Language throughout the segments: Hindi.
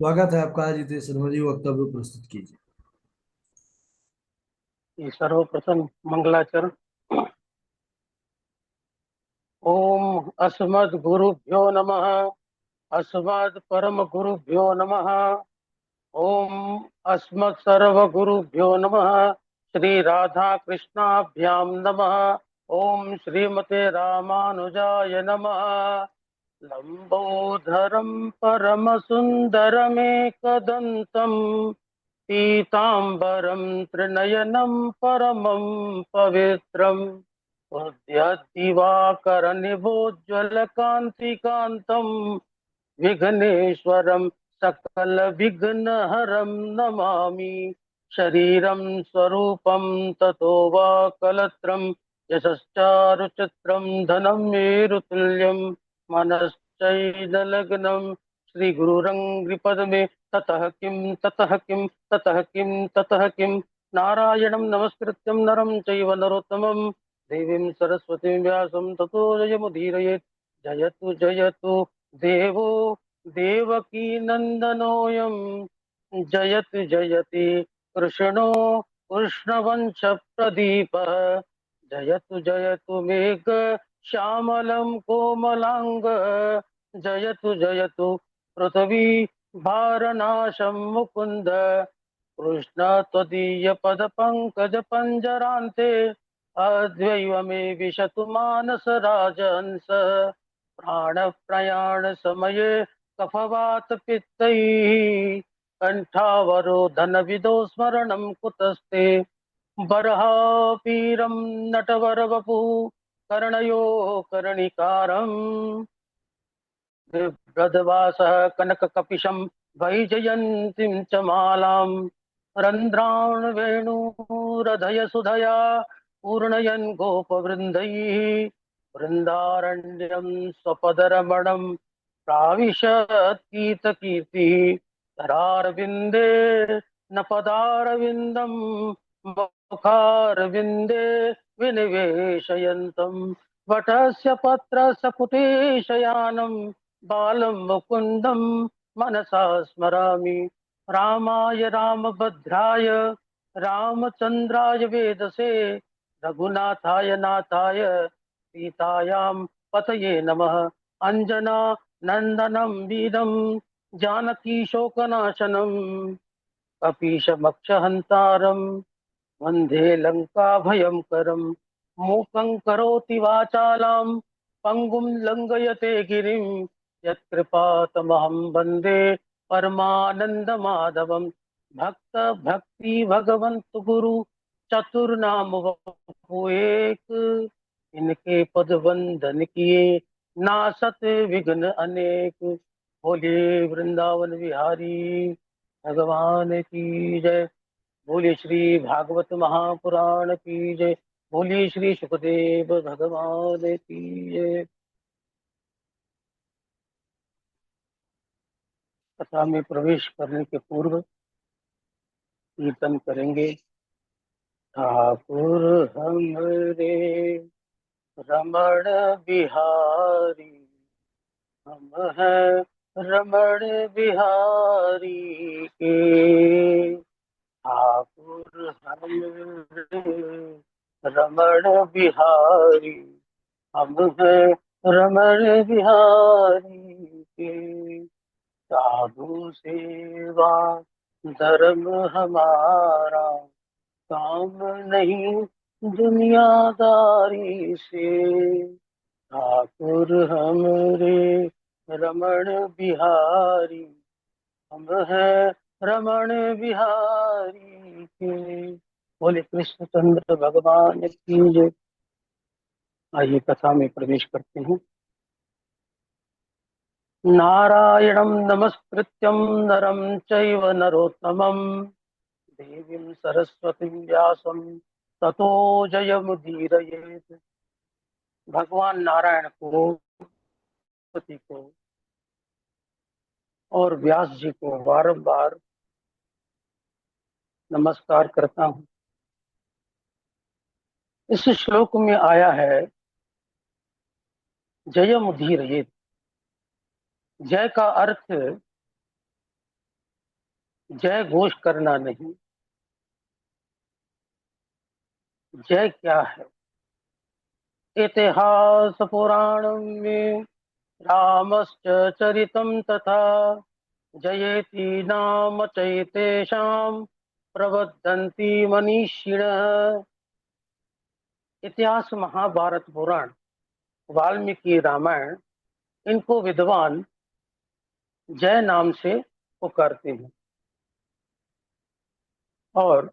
स्वागत है आपका। आदित्य शर्मा जी, वक्तव्य प्रस्तुत कीजिए। ये सर्वप्रथम मंगलाचरण। ओम अस्मद् गुरुभ्यो नमः। अस्मद् परम गुरुभ्यो नमः। ओम अस्मत् सर्व गुरुभ्यो नमः। श्री राधा कृष्णाभ्यां नमः। ओम श्रीमते रामानुजाय नमः। लंबोदरम परम सुंदरमेकदंतम पीतांबरं त्रिनयनं परमं पवित्रम् उद्यद्दिवाकरनिभोज्ज्वलकान्तिकान्तं विघ्नेश्वरं सकलविघ्नहरं नमामि। शरीरं स्वरूपं ततो वा कलत्रं यशश्चारुचित्रं धनं मेरुतुल्यं मनश्चैदलग्नं श्रीगुरुरङ्घ्रिपद्मे ततः किं नारायणं नमस्कृत्यं नरं चैव नरोत्तमं देवीं सरस्वतीं व्यासं ततो जयमुदीरयेत्। जयतु जयतु देवो देवकी नन्दनोऽयं। जयतु जयति कृष्णो कृष्णवंश प्रदीपः। जयतु जयतु मेघ श्यामलं कोमलांग। जयतु जयतु पृथ्वी भारनाशं मुकुन्द। कृष्ण त्वदीय पद पंकज पंजरान्ते अद्वैव मे विशतु मानस राजहंस। प्राण प्रयाण समये कफवात पित्तैः कंठावरोधन विदो स्मरणं कुतस्ते। बर्हापीरं नटवरवपुः कर्णयो कर्णिकारम् बिभ्रद्वासः कनककपिशं वैजयन्तीं च मालां रन्ध्रान् वेणुरधय सुधया पूर्णयन् गोपवृन्दैः। वृन्दारण्यं स्वपदरमणं प्राविशत्कीर्तिः करारविन्दे न पदारविन्दं मुखारविन्दे विनिवेशयन्तम् वटस्य पत्रस्य पुटेशयानं बालं मुकुन्दं मनसा स्मरामि। रामाय रामभद्राय रामचन्द्राय वेदसे रघुनाथाय नाथाय सीतायां पतये नमः। अंजना नंदनं वीरं जानकी शोकनाशनं कपीशमक्षहन्तारं वन्दे लङ्काभयङ्करम्। मूकं करोति वाचालां पङ्गुं लङ्घयते गिरिं यत्कृपातमहं वन्दे परमानन्दमाधवम्। भक्त भक्ति भगवंत गुरु चतुर्नाम वपु एक। इनके पद वंदन किए नासत विघ्न अनेक। बोलिए वृंदावन बिहारी भगवान की जय। बोलिए श्री भागवत महापुराण की जय। बोलिए श्री सुखदेव भगवान की जय। कथा में प्रवेश करने के पूर्व कीर्तन करेंगे। ठाकुर हमरे रमण बिहारी, हम हैं रमण बिहारी के। ठाकुर हमरे रमण बिहारी, हम हैं रमण बिहारी के। साधु सेवा धर्म हमारा, काम नहीं दुनियादारी से। ठाकुर हमरे रमण बिहारी, हम हैं रमण बिहारी के। बोले कृष्णचंद्र भगवान की जय। आइए कथा में प्रवेश करते हैं। नारायणं नमस्कृत्यं नरं चैव नरोत्तमं देवीं सरस्वतीं व्यासं ततो जयमुदीरयेत्। भगवान नारायण को, सरस्वती को और व्यास जी को बारंबार नमस्कार करता हूँ। इस श्लोक में आया है जयमुदीरयेत्। जय का अर्थ जय घोष करना नहीं। जय क्या है? इतिहास पुराणं में रामश्च चरितं तथा जयेति नाम चैतेषां प्रबद्धन्ति मनीषिणः। इतिहास, महाभारत, पुराण, वाल्मीकि रामायण, इनको विद्वान जय नाम से पुकारते हैं। और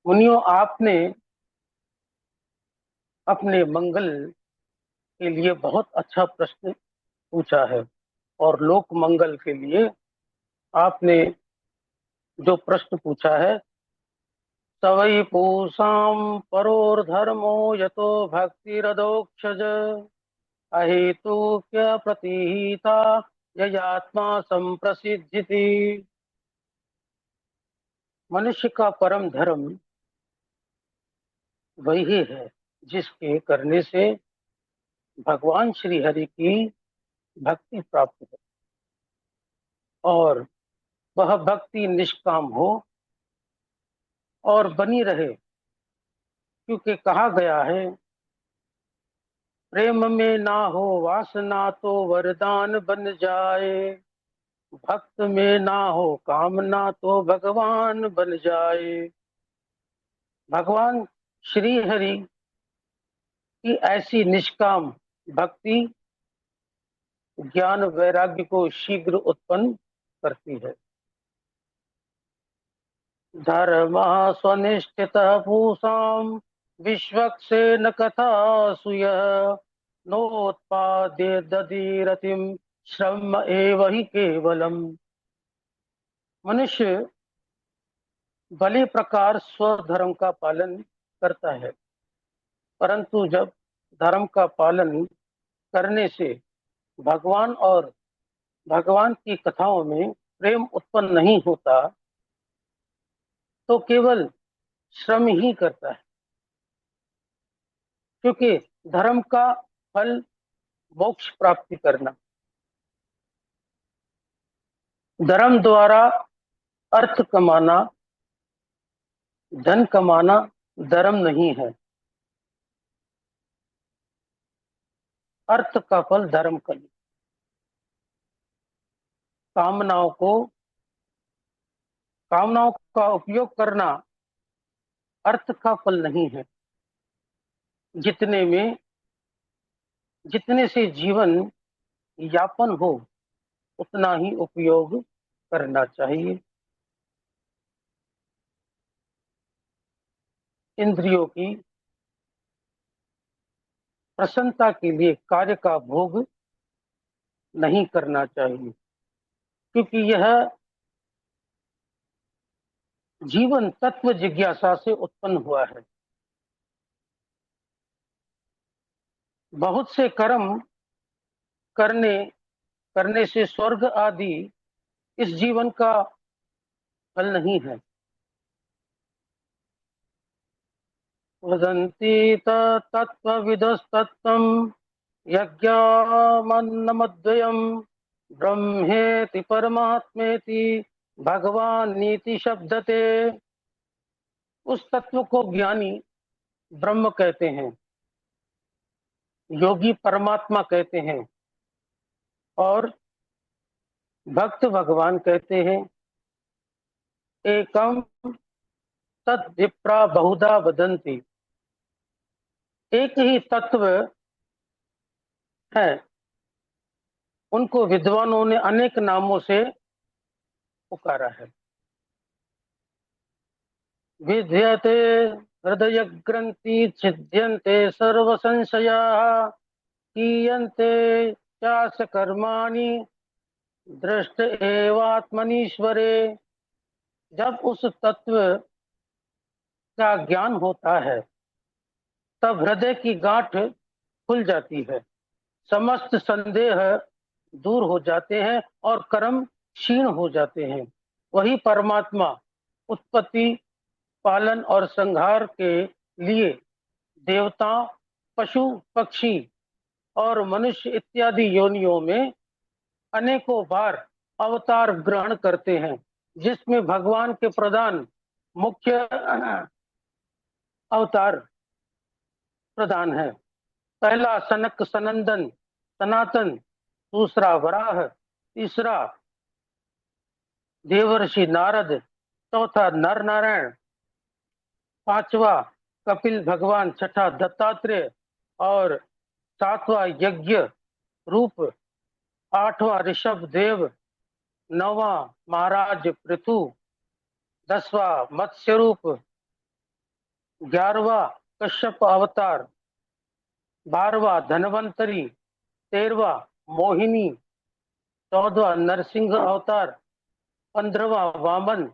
मुनियों, आपने अपने मंगल के लिए बहुत अच्छा प्रश्न पूछा है, और लोक मंगल के लिए आपने जो प्रश्न पूछा है, सवै पूषां परोर्धर्मो यतो भक्तिरदोक्षज अहेतुक्य प्रतिहिता ययात्मा संप्रसिद्धिति। मनुष्य का परम धर्म वही है जिसके करने से भगवान श्री हरि की भक्ति प्राप्त हो, और वह भक्ति निष्काम हो और बनी रहे। क्योंकि कहा गया है, प्रेम में ना हो वासना तो वरदान बन जाए, भक्त में ना हो कामना तो भगवान बन जाए। भगवान श्री हरि की ऐसी निष्काम भक्ति ज्ञान वैराग्य को शीघ्र उत्पन्न करती है। धर्म स्वनिष्ठित पूषाम विश्वक्सेन कथा सुय नोत्पाद्य दधिरतिम श्रम एव ही केवलम। मनुष्य भले प्रकार स्वधर्म का पालन करता है, परंतु जब धर्म का पालन करने से भगवान और भगवान की कथाओं में प्रेम उत्पन्न नहीं होता, तो केवल श्रम ही करता है। क्योंकि धर्म का फल मोक्ष प्राप्ति करना, धर्म द्वारा अर्थ कमाना, धन कमाना धर्म नहीं है। अर्थ का फल धर्म का नहीं। कामनाओं का उपयोग करना अर्थ का फल नहीं है। जितने से जीवन यापन हो उतना ही उपयोग करना चाहिए। इंद्रियों की प्रसन्नता के लिए कार्य का भोग नहीं करना चाहिए, क्योंकि यह जीवन तत्व जिज्ञासा से उत्पन्न हुआ है। बहुत से कर्म करने करने से स्वर्ग आदि इस जीवन का फल नहीं है। वदन्ति तत्त्वविदस्तत्त्वं यज्ञामन्नमद्वयं ब्रह्मेति परमात्मेति भगवान नीति शब्दते। उस तत्व को ज्ञानी ब्रह्म कहते हैं, योगी परमात्मा कहते हैं, और भक्त भगवान कहते हैं। एकम तद विप्रा बहुधा वदन्ति। एक ही तत्व है, उनको विद्वानों ने अनेक नामों से पुकारा है। विद्यते हृदय ग्रंथि छिद्यन्ते सर्व संशयाः कीयन्ते चास कर्माणि दृष्ट एवात्मनीश्वरे। जब उस तत्व का ज्ञान होता है, तब हृदय की गांठ खुल जाती है, समस्त संदेह दूर हो जाते हैं और कर्म क्षीण हो जाते हैं। वही परमात्मा उत्पत्ति, पालन और संहार के लिए देवता, पशु, पक्षी और मनुष्य इत्यादि योनियों में अनेकों बार अवतार ग्रहण करते हैं। जिसमें भगवान के प्रधान मुख्य अवतार प्रधान है। पहला सनक सनंदन सनातन, दूसरा वराह, तीसरा देवर्षि नारद, चौथा नर नारायण, पांचवा कपिल भगवान, छठा दत्तात्रेय और सातवां यज्ञ रूप, आठवां ऋषभ देव, नौवां महाराज पृथु, 10वां मत्स्य रूप, 11वां कश्यप अवतार, 12वां धनवंतरी, 13वां मोहिनी, 14वां नरसिंह अवतार, 15वां वामन,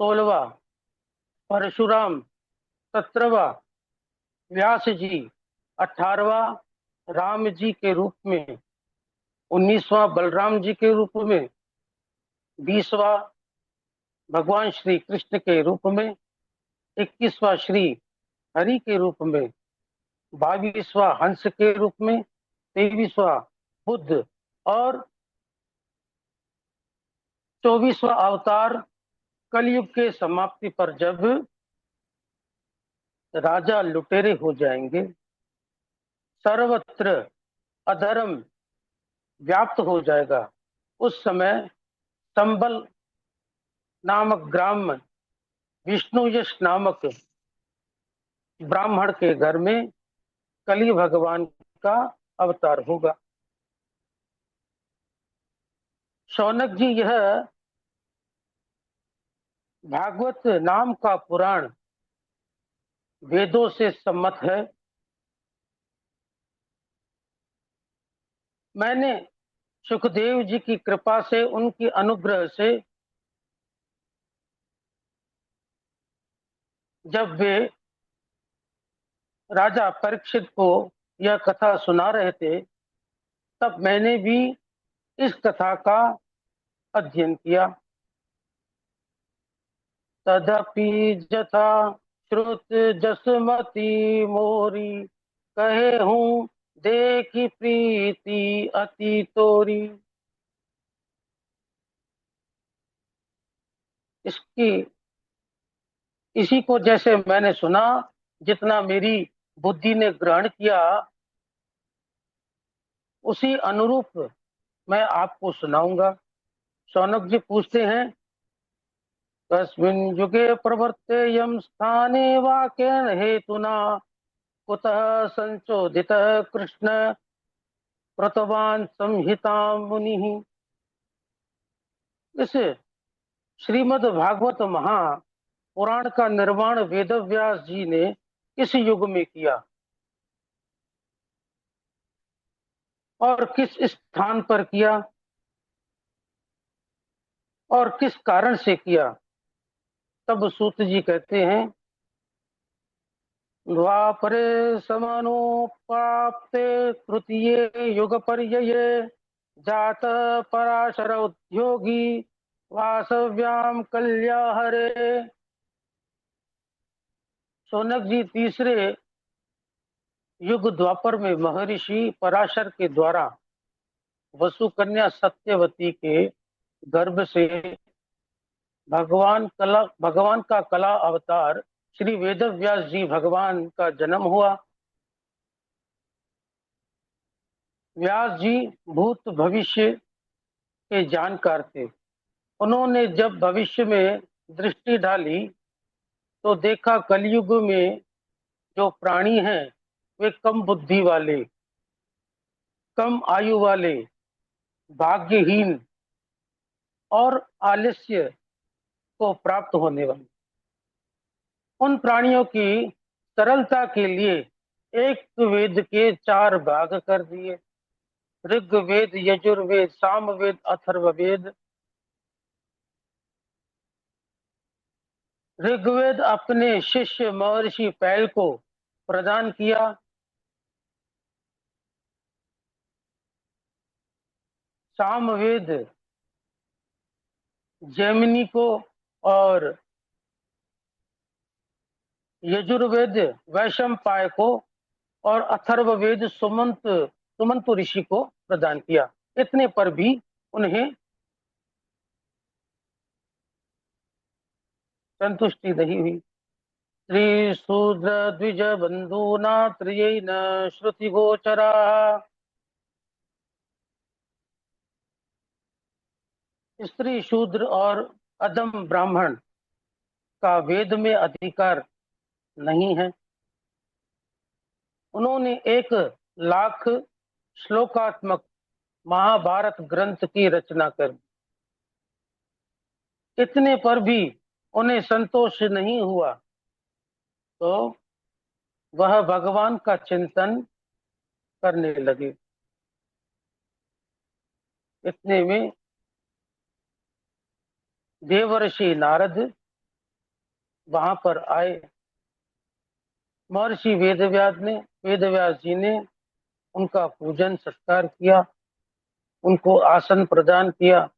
16वां परशुराम, 17वां व्यास जी, 18वां राम जी के रूप में, 19वां बलराम जी के रूप में, 20वां भगवान श्री कृष्ण के रूप में, 21वां श्री हरि के रूप में, 22वां हंस के रूप में, 23वां बुद्ध और 24वां अवतार कलयुग के समाप्ति पर जब राजा लुटेरे हो जाएंगे, सर्वत्र अधर्म व्याप्त हो जाएगा, उस समय संबल नामक ग्राम में विष्णु यश नामक ब्राह्मण के घर में कली भगवान का अवतार होगा। शौनक जी, यह भागवत नाम का पुराण वेदों से सम्मत है। मैंने सुखदेव जी की कृपा से, उनकी अनुग्रह से, जब वे राजा परीक्षित को यह कथा सुना रहे थे, तब मैंने भी इस कथा का अध्ययन किया। तदपि जथा श्रुत जसमति मोरी, कहे हूँ देखी प्रीति अति तोरी। इसी को जैसे मैंने सुना, जितना मेरी बुद्धि ने ग्रहण किया, उसी अनुरूप मैं आपको सुनाऊंगा। शौनक जी पूछते हैं, कस्मिन् युगे प्रवर्तेयं स्थाने वाक्येन हेतुना, कुतः संचोदितः कृष्ण कृतवान् संहितां मुनिः। इस श्रीमद् भागवत महापुराण का निर्माण वेदव्यास जी ने किस युग में किया और किस स्थान पर किया और किस कारण से किया? तब सूत जी कहते हैं, द्वापरे समानुपाप्ते तृतीये युग पर्यये जात पराशर उद्योगी वासव्याम कल्या हरे। शौनक जी, तीसरे युग द्वापर में महर्षि पराशर के द्वारा वसु कन्या सत्यवती के गर्भ से भगवान का कला अवतार श्री वेदव्यास जी भगवान का जन्म हुआ। व्यास जी भूत भविष्य के जानकार थे। उन्होंने जब भविष्य में दृष्टि डाली तो देखा कलयुग में जो प्राणी हैं वे कम बुद्धि वाले, कम आयु वाले, भाग्यहीन और आलस्य को प्राप्त होने वाले, उन प्राणियों की सरलता के लिए एक वेद के 4 भाग कर दिए, ऋग्वेद, यजुर्वेद, सामवेद, अथर्ववेद। ऋग्वेद अपने शिष्य महर्षि पैल को प्रदान किया, सामवेद जैमिनी को और यजुर्वेद वैशंपाय को और अथर्ववेद सुमंत ऋषि को प्रदान किया। इतने पर भी उन्हें संतुष्टि नहीं हुई। स्त्री शूद्र द्विज बंधूना त्रयेन श्रुति गोचरा। स्त्री शूद्र और अधम ब्राह्मण का वेद में अधिकार नहीं है। उन्होंने 1 लाख श्लोकात्मक महाभारत ग्रंथ की रचना कर दी। इतने पर भी उन्हें संतोष नहीं हुआ, तो वह भगवान का चिंतन करने लगे। इतने में देवर्षि नारद वहां पर आए। महर्षि वेदव्यास जी ने उनका पूजन सत्कार किया, उनको आसन प्रदान किया।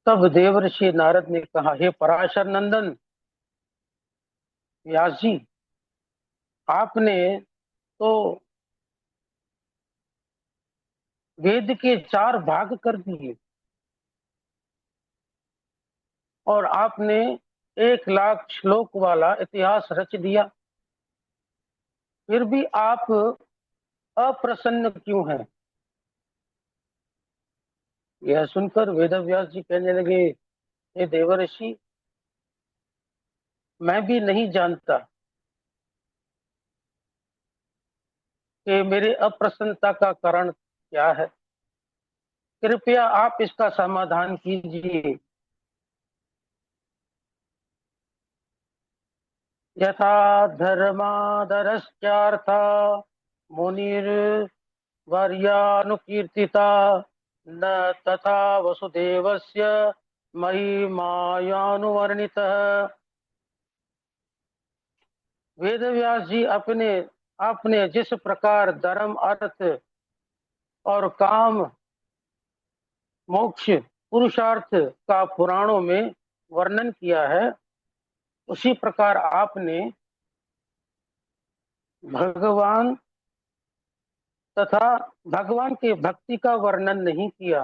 तब देवर्षि नारद ने कहा, हे पराशर नंदन व्यास जी, आपने तो वेद के 4 भाग कर दिए और आपने 1 लाख श्लोक वाला इतिहास रच दिया, फिर भी आप अप्रसन्न क्यों हैं? यह सुनकर वेदव्यास जी कहने लगे, हे देवर्षि, मैं भी नहीं जानता कि मेरे अप्रसन्नता का कारण क्या है। कृपया आप इसका समाधान कीजिए। यथा धर्मादरश्चार्था मुनिर्वर्यानुकीर्तिता न तथा वसुदेवस्य महिमायानुवर्णितः। वेदव्यास जी आपने जिस प्रकार धर्म अर्थ और काम मोक्ष पुरुषार्थ का पुराणों में वर्णन किया है, उसी प्रकार आपने भगवान तथा भगवान के भक्ति का वर्णन नहीं किया,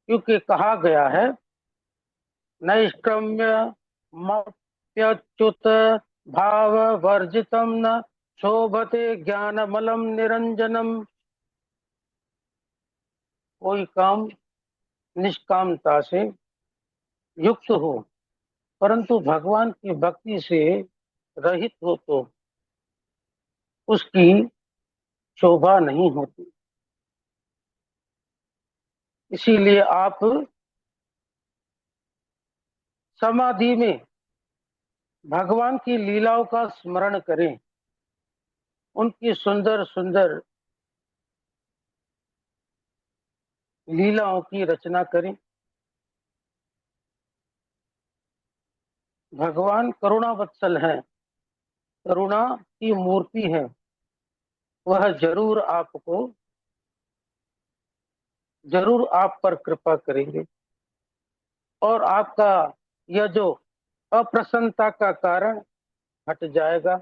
क्योंकि कहा गया है, नैष्क्रम्य मप्यच्युत भाव वर्जितम न शोभते ज्ञानमलम निरंजनम। कोई काम निष्कामता से युक्त हो परंतु भगवान की भक्ति से रहित हो तो उसकी शोभा नहीं होती। इसीलिए आप समाधि में भगवान की लीलाओं का स्मरण करें, उनकी सुंदर सुंदर लीलाओं की रचना करें। भगवान करुणा वत्सल है, करुणा की मूर्ति है। वह जरूर आप पर कृपा करेंगे और आपका यह जो अप्रसन्नता का कारण हट जाएगा।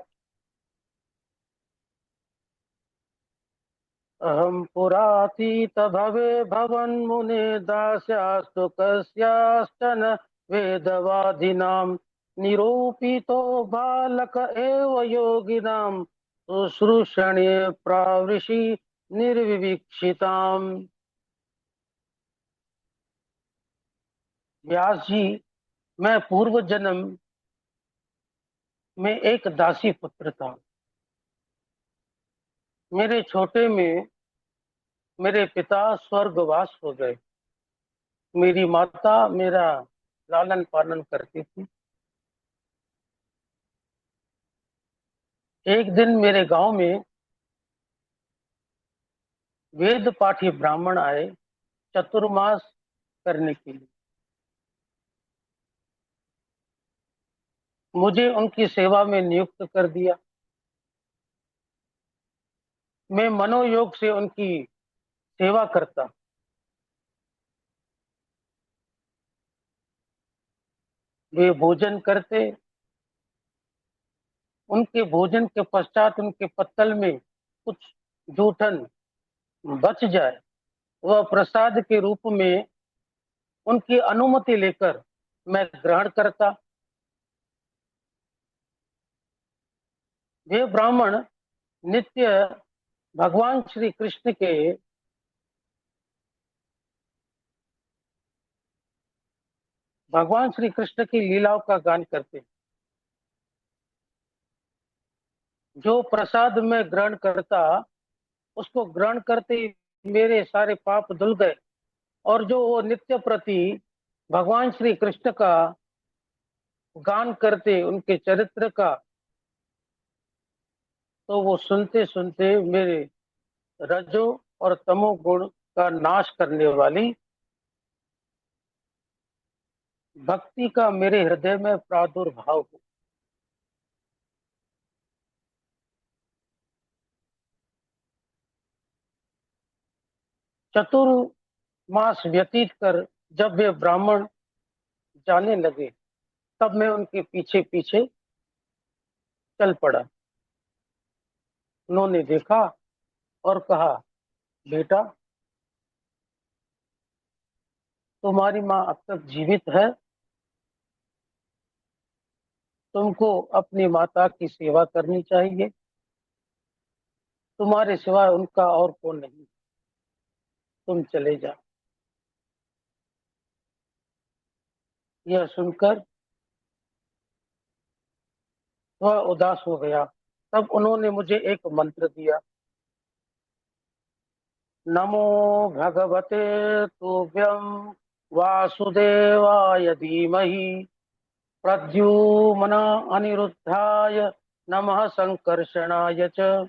अहम पुरातीत भवे भवन मुने दास्यास्तु कस्याश्चन वेदवादिनां निरूपितो बालक एव योगिनां शुश्रूषणे प्रावृषि निर्विवीक्षिताम्। व्यास जी, मैं पूर्व जन्म में एक दासी पुत्र था। मेरे छोटे में मेरे पिता स्वर्गवास हो गए। मेरी माता मेरा लालन पालन करती थी। एक दिन मेरे गांव में वेद पाठी ब्राह्मण आए चतुर्मास करने के लिए। मुझे उनकी सेवा में नियुक्त कर दिया। मैं मनोयोग से उनकी सेवा करता। वे भोजन करते, उनके भोजन के पश्चात उनके पत्तल में कुछ जूठन बच जाए, वह प्रसाद के रूप में उनकी अनुमति लेकर मैं ग्रहण करता। वे ब्राह्मण नित्य भगवान श्री कृष्ण के की लीलाओं का गान करते। जो प्रसाद में ग्रहण करता, उसको ग्रहण करते ही मेरे सारे पाप धुल गए। और जो वो नित्य प्रति भगवान श्री कृष्ण का गान करते, उनके चरित्र का, तो वो सुनते सुनते मेरे रजो और तमो गुण का नाश करने वाली भक्ति का मेरे हृदय में प्रादुर्भाव हो। चतुर्मास व्यतीत कर जब वे ब्राह्मण जाने लगे, तब मैं उनके पीछे पीछे चल पड़ा। उन्होंने देखा और कहा, बेटा, तुम्हारी माँ अब तक जीवित है। तुमको अपनी माता की सेवा करनी चाहिए। तुम्हारे सिवाय उनका और कौन नहीं। तुम चले जाओ। यह सुनकर वह उदास हो गया। तब उन्होंने मुझे एक मंत्र दिया। नमो भगवते तुभ्यं वासुदेवाय धीमहि प्रद्युम्न अनिरुद्धाय नमः संकर्षणाय च।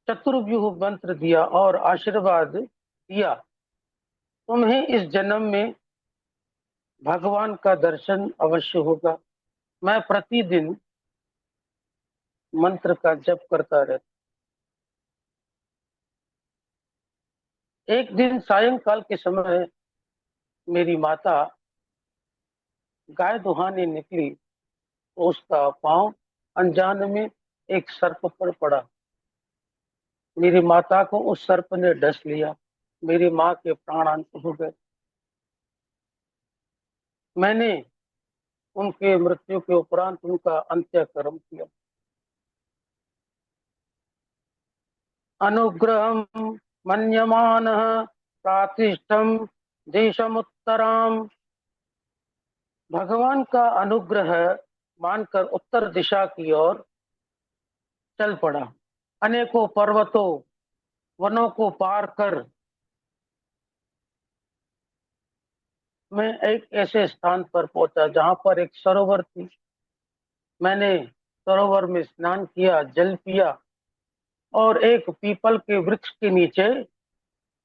चतुर्व्यूह मंत्र दिया और आशीर्वाद दिया। तुम्हें इस जन्म में भगवान का दर्शन अवश्य होगा। मैं प्रतिदिन मंत्र का जप करता रहता। एक दिन सायंकाल के समय मेरी माता गाय दुहाने निकली तो उसका पांव अनजान में एक सर्प पर पड़ा। मेरी माता को उस सर्प ने डस लिया। मेरी माँ के प्राण हो गए। मैंने उनके मृत्यु के उपरांत उनका अंत्यकर्म किया। अनुग्रहम मन्यमानः प्रातिष्ठम देशमुत्तराम। भगवान का अनुग्रह मानकर उत्तर दिशा की ओर चल पड़ा। अनेकों पर्वतों वनों को पार कर मैं एक ऐसे स्थान पर पहुंचा जहां पर एक सरोवर थी। मैंने सरोवर में स्नान किया, जल पिया और एक पीपल के वृक्ष के नीचे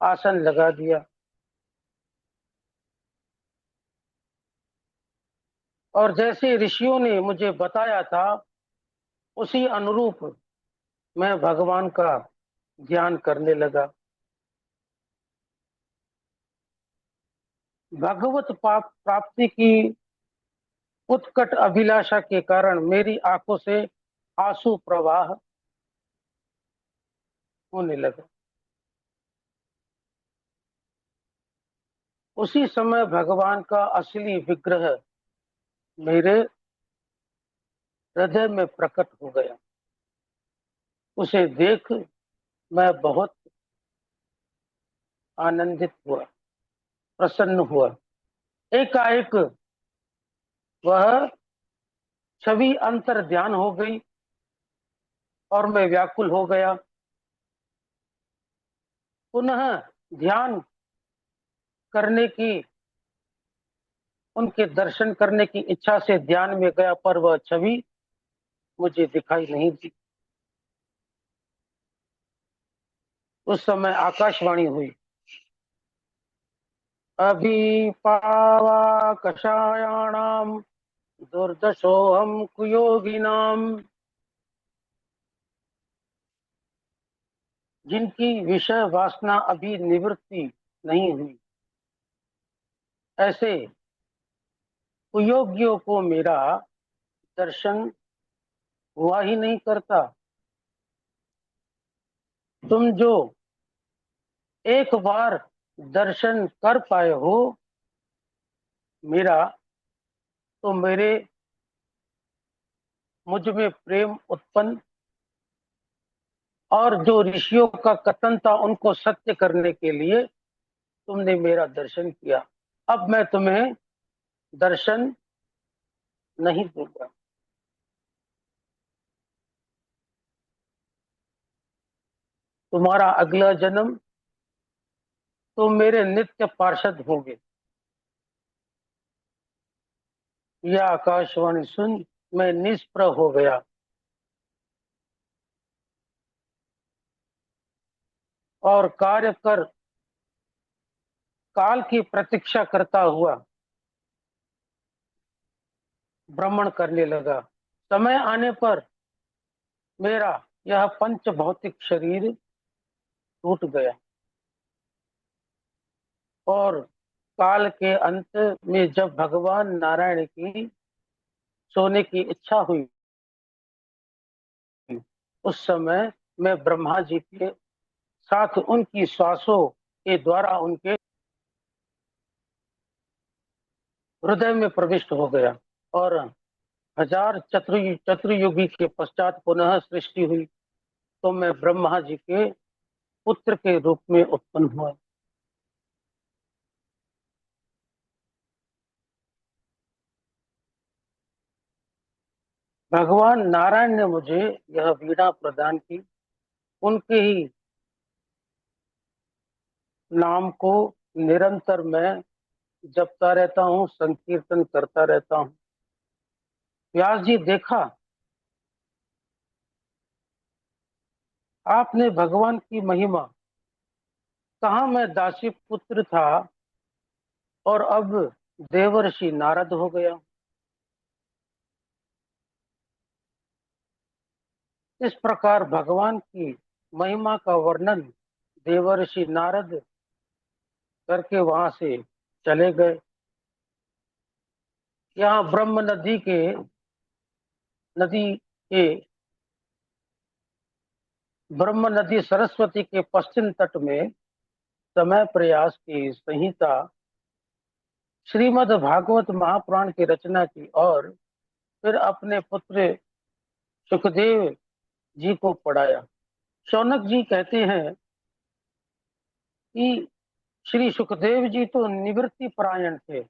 आसन लगा दिया। और जैसे ऋषियों ने मुझे बताया था, उसी अनुरूप मैं भगवान का ध्यान करने लगा। भगवत प्राप्ति की उत्कट अभिलाषा के कारण मेरी आंखों से आंसू प्रवाह होने लगा। उसी समय भगवान का असली विग्रह मेरे हृदय में प्रकट हो गया। उसे देख मैं बहुत आनंदित हुआ, प्रसन्न हुआ। एकाएक वह छवि अंतर ध्यान हो गई और मैं व्याकुल हो गया। पुनः ध्यान करने की, उनके दर्शन करने की इच्छा से ध्यान में गया, पर वह छवि मुझे दिखाई नहीं दी। उस समय आकाशवाणी हुई। अभी पावा कषायाणाम दुर्दशोहम कुयोगिनाम। जिनकी विषय वासना अभी निवृत्ति नहीं हुई, ऐसे कुयोगियों को मेरा दर्शन हुआ ही नहीं करता। तुम जो एक बार दर्शन कर पाए हो, मेरा तो मेरे मुझ में प्रेम उत्पन्न, और जो ऋषियों का कथन था उनको सत्य करने के लिए तुमने मेरा दर्शन किया। अब मैं तुम्हें दर्शन नहीं दूंगा। तुम्हारा अगला जन्म तुम मेरे नित्य पार्षद होगे। यह आकाशवाणी सुन मैं निष्प्रह हो गया और कार्य कर काल की प्रतीक्षा करता हुआ भ्रमण करने लगा। समय आने पर मेरा यह पंच भौतिक शरीर टूट गया और काल के अंत में जब भगवान नारायण की सोने की इच्छा हुई, उस समय मैं ब्रह्मा जी के साथ उनकी श्वासों के द्वारा उनके हृदय में प्रविष्ट हो गया और हजार चतुर्युगी के पश्चात पुनः सृष्टि हुई तो मैं ब्रह्मा जी के पुत्र के रूप में उत्पन्न हुआ। भगवान नारायण ने मुझे यह वीणा प्रदान की। उनके ही नाम को निरंतर मैं जपता रहता हूँ, संकीर्तन करता रहता हूँ। व्यास जी, देखा आपने भगवान की महिमा। कहा मैं दासी पुत्र था और अब देवर्षि नारद हो गया। इस प्रकार भगवान की महिमा का वर्णन देवर्षि नारद करके वहां से चले गए। यहाँ नदी के ब्रह्म नदी सरस्वती के पश्चिम तट में समय प्रयास की संहिता श्रीमद् भागवत महापुराण की रचना की और फिर अपने पुत्र सुखदेव जी को पढ़ाया। शौनक जी कहते हैं कि श्री सुखदेव जी तो निवृत्ति परायण थे।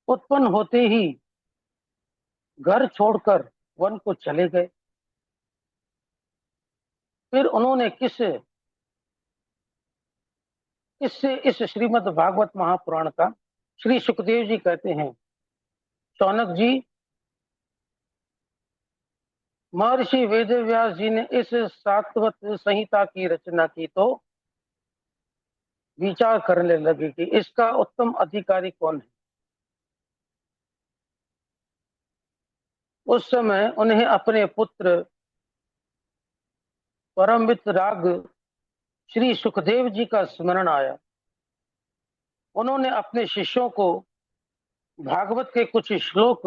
उत्पन्न होते ही घर छोड़कर वन को चले गए। फिर उन्होंने किससे इस श्रीमद् भागवत महापुराण का श्री सुखदेव जी कहते हैं, शौनक जी, महर्षि वेदव्यास जी ने इस सातवत संहिता की रचना की तो विचार करने लगे कि इसका उत्तम अधिकारी कौन है। उस समय उन्हें अपने पुत्र परमवित राग श्री सुखदेव जी का स्मरण आया। उन्होंने अपने शिष्यों को भागवत के कुछ श्लोक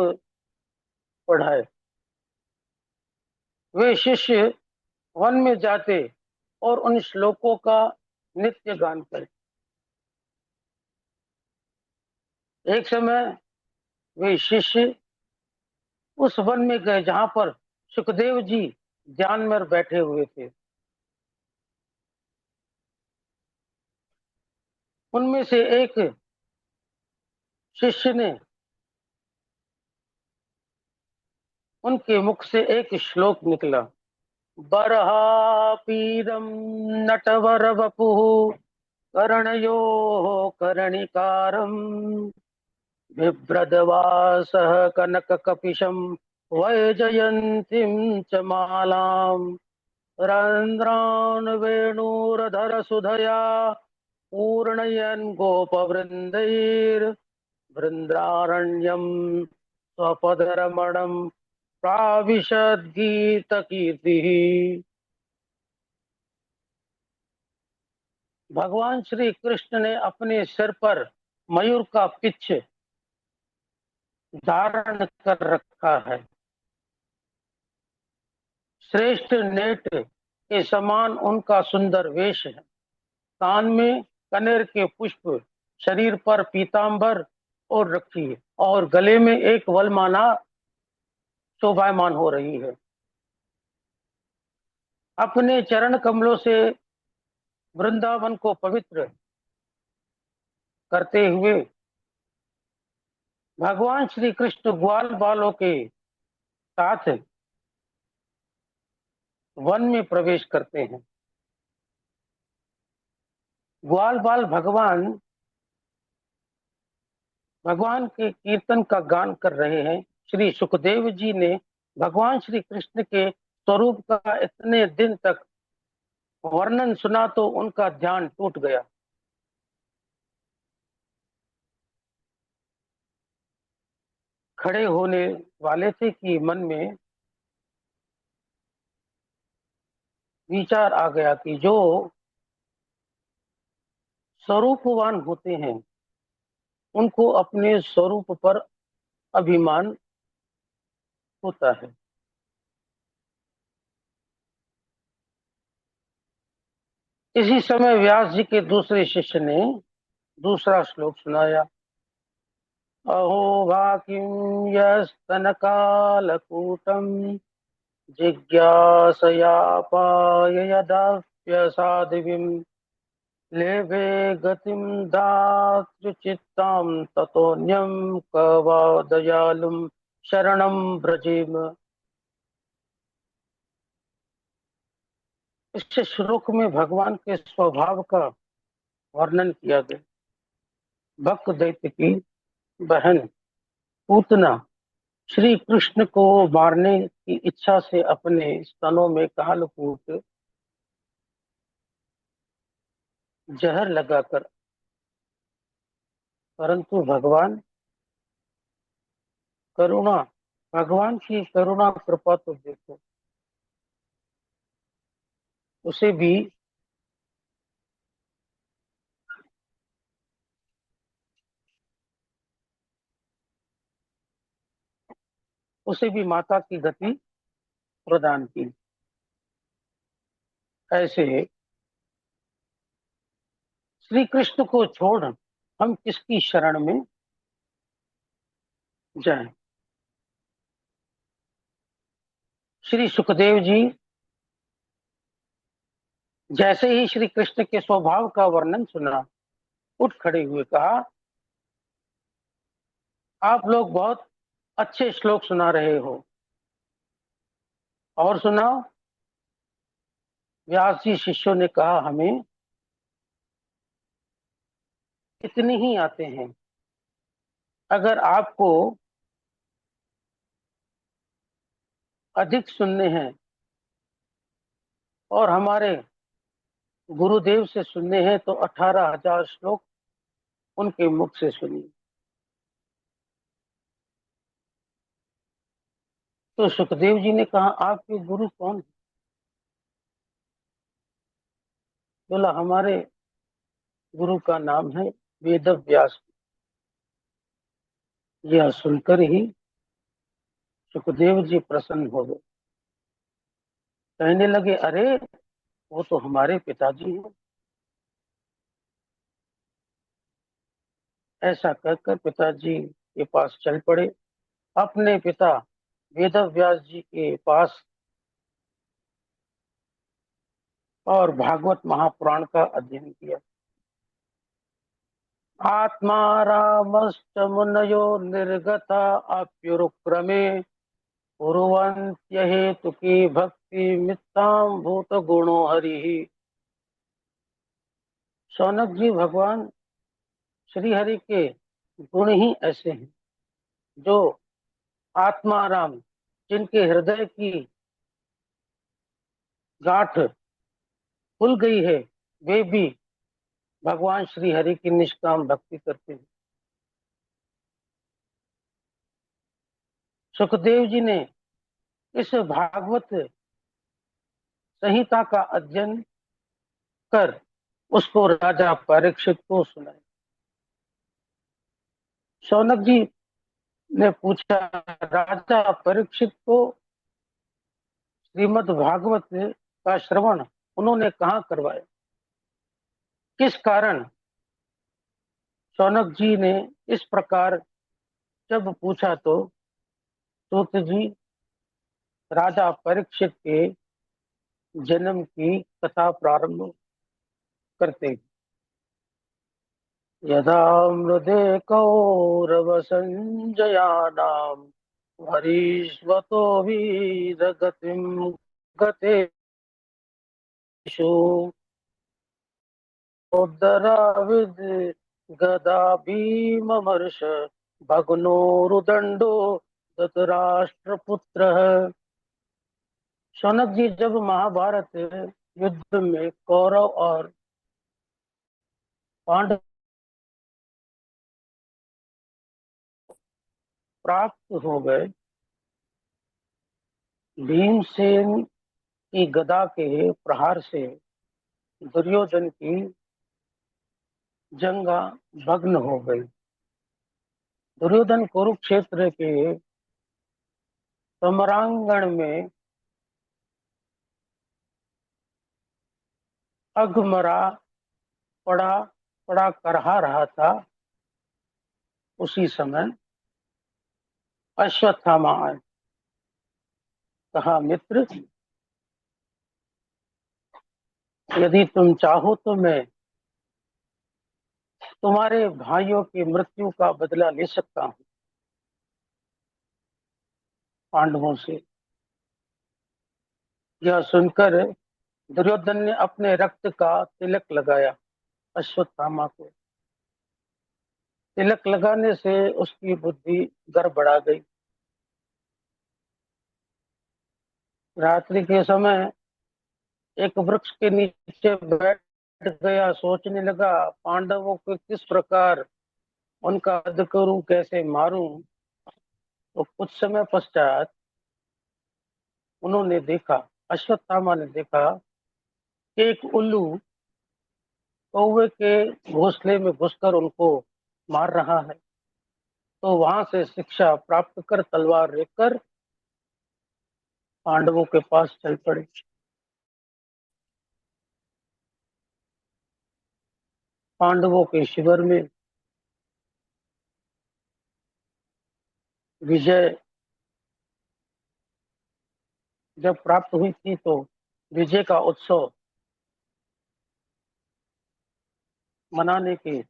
पढ़ाए। वे शिष्य वन में जाते और उन श्लोकों का नित्य गान करते। एक समय वे शिष्य उस वन में गए जहां पर सुखदेव जी ध्यान में बैठे हुए थे। उनमें से एक शिष्य ने उनके मुख से एक श्लोक निकला, बरहा पीरम नटवर वपुः कर्णयो कर्णिकारम बिभ्रदवासः कनककपिशं वैजयन्तीं च मालां रन्ध्रान् वेणुरधरसुधया पूर्णयन् गोपवृन्दैर्वृन्दारण्यं स्वपदरमणं प्राविशद्गीतकीर्तिः। भगवान श्री कृष्ण ने अपने सिर पर मयूर का पिच्छ धारण कर रखा है। श्रेष्ठ नेट के समान उनका सुंदर वेश है। कान में कनेर के पुष्प शरीर पर पीतांबर और रखी है और गले में एक वलमाला शोभायमान हो रही है। अपने चरण कमलों से वृंदावन को पवित्र करते हुए भगवान श्री कृष्ण ग्वाल बालों के साथ वन में प्रवेश करते हैं। ग्वाल बाल भगवान के कीर्तन का गान कर रहे हैं। श्री सुखदेव जी ने भगवान श्री कृष्ण के स्वरूप का इतने दिन तक वर्णन सुना तो उनका ध्यान टूट गया। खड़े होने वाले थे कि मन में विचार आ गया कि जो स्वरूपवान होते हैं उनको अपने स्वरूप पर अभिमान होता है। इसी समय व्यास जी के दूसरे शिष्य ने दूसरा श्लोक सुनाया। अहो भाकिम यस्तनकालकूटम जिज्ञासया पाययदाप्यसादिविं लेभे गतिं दातृचित्तां ततोऽन्यं कवा दयालुं शरणं व्रजेम। इस श्लोक में भगवान के स्वभाव का वर्णन किया गया। भक्त दैत्य की बहन पूतना श्री कृष्ण को मारने की इच्छा से अपने स्तनों में कालकूट जहर लगाकर, परंतु करुणा भगवान की करुणा कृपा तो देखो, उसे भी माता की गति प्रदान की। ऐसे श्री कृष्ण को छोड़ हम किसकी शरण में जाएं? श्री सुखदेव जी जैसे ही श्री कृष्ण के स्वभाव का वर्णन सुना, उठ खड़े हुए कहा, आप लोग बहुत अच्छे श्लोक सुना रहे हो, और सुनाओ। व्यास जी शिष्यों ने कहा, हमें इतने ही आते हैं। अगर आपको अधिक सुनने हैं और हमारे गुरुदेव से सुनने हैं तो 18,000 श्लोक उनके मुख से सुनिए। तो सुखदेव जी ने कहा, आपके गुरु कौन है? बोला, हमारे गुरु का नाम है वेद व्यास। यह सुनकर ही सुखदेव जी प्रसन्न हो गए। कहने लगे, अरे वो तो हमारे पिताजी हैं। ऐसा कहकर पिताजी के पास चल पड़े। अपने पिता वेद व्यास जी के पास और भागवत महापुराण का अध्ययन किया। आत्मा रामश्च मुनयो निर्गता अप्युरुक्रमे कुर्वन्त्य हेतुकी भक्ति मित्ताम भूत गुणो हरि। शौनक जी, भगवान श्री हरि के गुण ही ऐसे हैं जो आत्माराम, जिनके हृदय की गांठ खुल गई है, वे भी भगवान श्री हरि की निष्काम भक्ति करते हैं। सुखदेव जी ने इस भागवत संहिता का अध्ययन कर उसको राजा परीक्षित को सुनाया। शौनक जी ने पूछा, राजा परीक्षित को श्रीमद् भागवत का श्रवण उन्होंने कहाँ करवाया, किस कारण? शौनक जी ने इस प्रकार जब पूछा तो सूत जी राजा परीक्षित के जन्म की कथा प्रारंभ करते। यदा मृदे कौरव संजयानाम हरीश्वतो वीर गतिम गतेषु उद्धराविद गदा भीममर्ष भग्नोरुदंडो धृतराष्ट्रपुत्र। शौनक जी जब महाभारत युद्ध में कौरव और पांडव प्राप्त हो गए, भीमसेन की गदा के प्रहार से दुर्योधन की जंगा भग्न हो गई। दुर्योधन कुरुक्षेत्र के समरांगण में अघमरा पड़ा पड़ा करहा रहा था। उसी समय अश्वत्थामा आए। कहा, मित्र, यदि तुम चाहो तो मैं तुम्हारे भाइयों की मृत्यु का बदला ले सकता हूं पांडवों से। यह सुनकर दुर्योधन ने अपने रक्त का तिलक लगाया। अश्वत्थामा को तिलक लगाने से उसकी बुद्धि गड़बड़ा गई। रात्रि के समय एक वृक्ष के नीचे बैठ गया, सोचने लगा पांडवों को किस प्रकार उनका वध करूं, कैसे मारूं। तो कुछ समय पश्चात उन्होंने देखा, अश्वत्थामा ने देखा कि एक उल्लू कौवे के घोंसले में घुसकर उनको मार रहा है। तो वहां से शिक्षा प्राप्त कर तलवार लेकर पांडवों के पास चल पड़े। पांडवों के शिविर में विजय जब प्राप्त हुई थी तो विजय का उत्सव मनाने के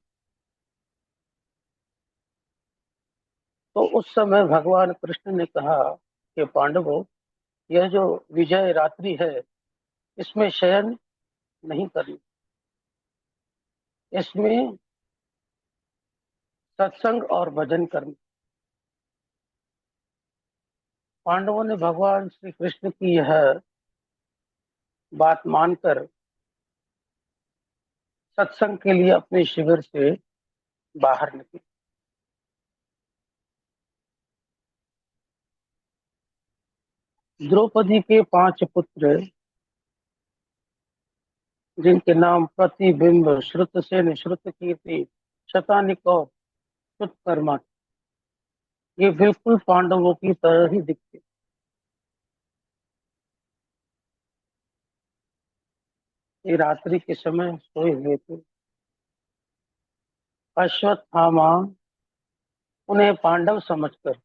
तो उस समय भगवान कृष्ण ने कहा कि पांडवों, यह जो विजय रात्रि है इसमें शयन नहीं करना, इसमें सत्संग और भजन करना। पांडवों ने भगवान श्री कृष्ण की यह बात मानकर सत्संग के लिए अपने शिविर से बाहर निकले। द्रौपदी के 5 पुत्र, जिनके नाम प्रतिबिंब, श्रुतसेन, श्रुतकीर्ति, शतानिक और श्रुतकर्मा, ये बिल्कुल पांडवों की तरह ही दिखते। ये रात्रि के समय सोए हुए थे। अश्वत्थामा उन्हें पांडव समझकर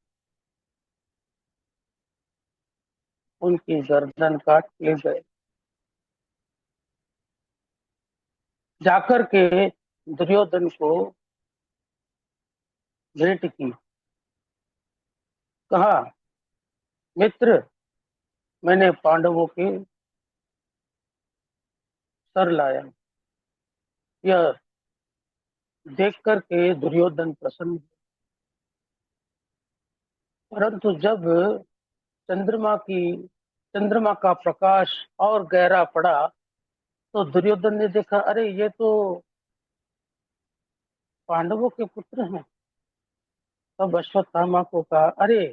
उनकी गर्दन काट ले गए। जाकर के दुर्योधन को भेंट की। कहा, मित्र, मैंने पांडवों के सर लाया। यह देख कर के दुर्योधन प्रसन्न। परंतु जब चंद्रमा की चंद्रमा का प्रकाश और गहरा पड़ा तो दुर्योधन ने देखा, अरे ये तो पांडवों के पुत्र हैं। तब अश्वत्थामा को कहा, अरे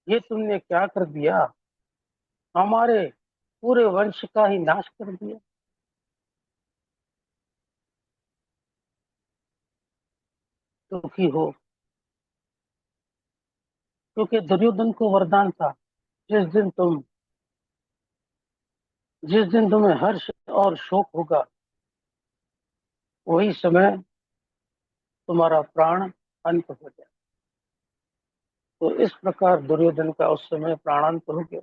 ये तुमने क्या कर दिया, हमारे पूरे वंश का ही नाश कर दिया। दुखी हो, क्योंकि दुर्योधन को वरदान था, जिस दिन तुम्हें हर्ष और शोक होगा, वही समय तुम्हारा प्राण अंत हो जाए। तो इस प्रकार दुर्योधन का उस समय प्राणांत हो गया।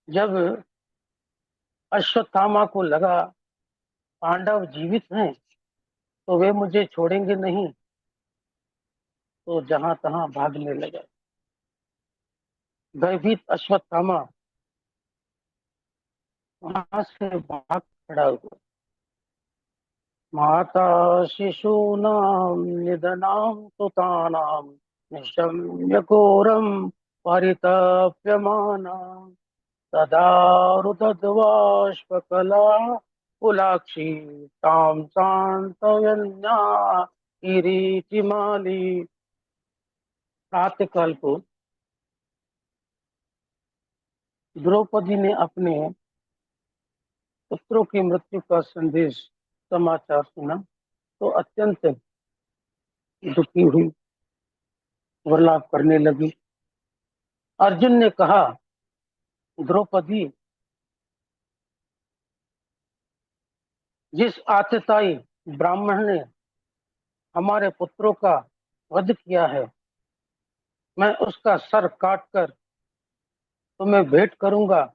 जब अश्वत्थामा को लगा पांडव जीवित हैं तो वे मुझे छोड़ेंगे नहीं, तो जहां तहां भागने लगा। भयभीत अश्वत्थामा वहां से भाग खड़ा हुआ। माता शिशूनां निधनां सुतानां निशम्य घोरं परितप्यमाना तदा रुदध्वाश्वकला कुलाक्षी तां सान्त्वयन्या किरीटिमाली। प्रातःकाल को द्रौपदी ने अपने पुत्रों की मृत्यु का संदेश समाचार सुना तो अत्यंत दुखी हुई, विलाप करने लगी। अर्जुन ने कहा, द्रौपदी, जिस आतताई ब्राह्मण ने हमारे पुत्रों का वध किया है, मैं उसका सर काटकर तुम्हें भेंट करूंगा।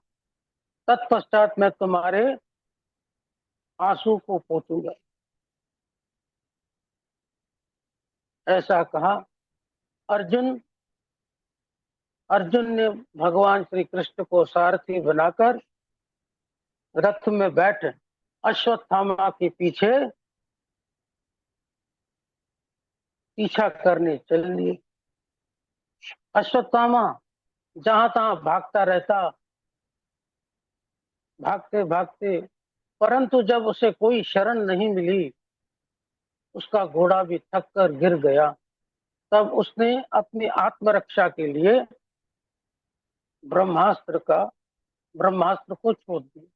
तत्पश्चात मैं तुम्हारे आंसू को पोंछूंगा। ऐसा कहा। अर्जुन अर्जुन ने भगवान श्री कृष्ण को सारथी बनाकर रथ में बैठ अश्वत्थामा के पीछे पीछा करने चल लिए। अश्वत्थामा जहां तहां भागता रहता, भागते भागते, परंतु जब उसे कोई शरण नहीं मिली, उसका घोड़ा भी थक कर गिर गया। तब उसने अपनी आत्मरक्षा के लिए ब्रह्मास्त्र को छोड़ दिया।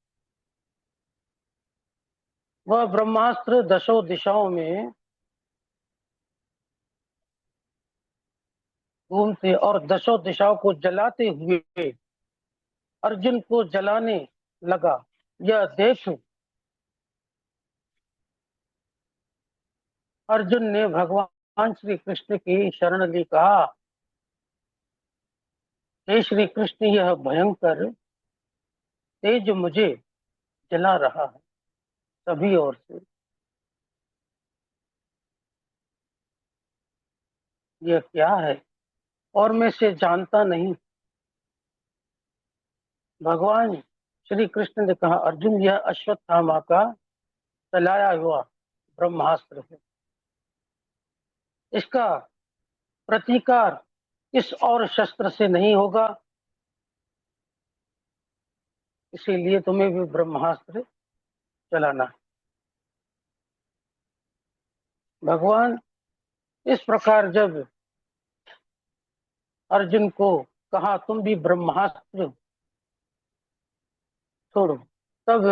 वह ब्रह्मास्त्र दशों दिशाओं में घूमते और दशों दिशाओं को जलाते हुए अर्जुन को जलाने लगा। यह देख अर्जुन ने भगवान श्री कृष्ण की शरण ली, कहा, हे श्री कृष्ण, यह भयंकर तेज मुझे जला रहा है सभी ओर से। यह क्या है और मैं इसे जानता नहीं। भगवान श्री कृष्ण ने कहा, अर्जुन, यह अश्वत्थामा का चलाया हुआ ब्रह्मास्त्र है। इसका प्रतिकार किस और शस्त्र से नहीं होगा, इसीलिए तुम्हें भी ब्रह्मास्त्र चलाना है। भगवान इस प्रकार जब अर्जुन को कहा, तुम भी ब्रह्मास्त्र छोड़ो, तब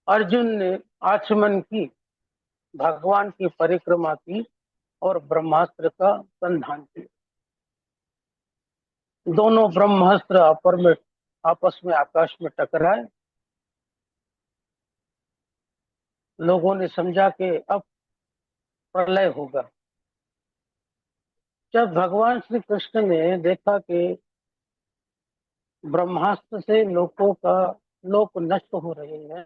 अर्जुन ने आचमन की, भगवान की परिक्रमा की और ब्रह्मास्त्र का संधान किया। दोनों ब्रह्मास्त्र आपस में आकाश में टकराए। लोगों ने समझा कि अब प्रलय होगा। जब भगवान श्री कृष्ण ने देखा कि ब्रह्मास्त्र से लोक नष्ट हो रहे हैं,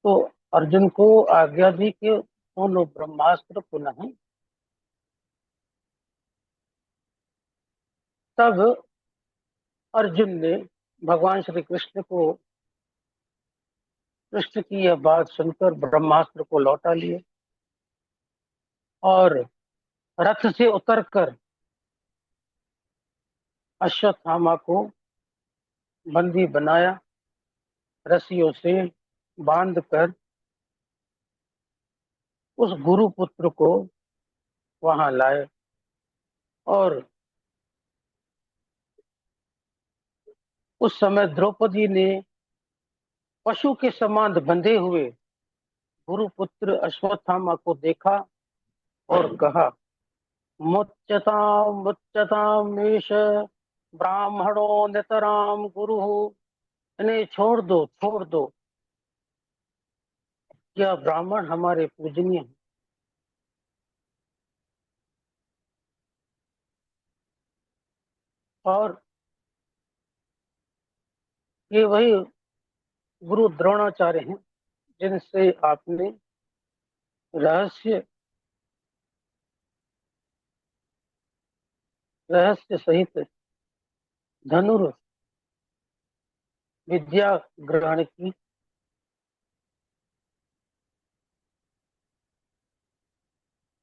तो अर्जुन को आज्ञा दी कि दोनों ब्रह्मास्त्र पुनः। तब अर्जुन ने भगवान श्री कृष्ण की यह बात सुनकर ब्रह्मास्त्र को लौटा लिए और रथ से उतरकर अश्वत्थामा को बंदी बनाया, रस्सियों से बांधकर उस गुरुपुत्र को वहां लाए और उस समय द्रौपदी ने पशु के समान बंधे हुए गुरुपुत्र अश्वत्थामा को देखा और कहा, मुच्यताम मुच्यताम मेष ब्राह्मणो नितराम गुरु, इन्हें छोड़ दो छोड़ दो। यह ब्राह्मण हमारे पूजनीय हैं। और ये वही गुरु द्रोणाचार्य हैं जिनसे आपने रहस्य रहस्य सहित धनुर विद्या ग्रहण की।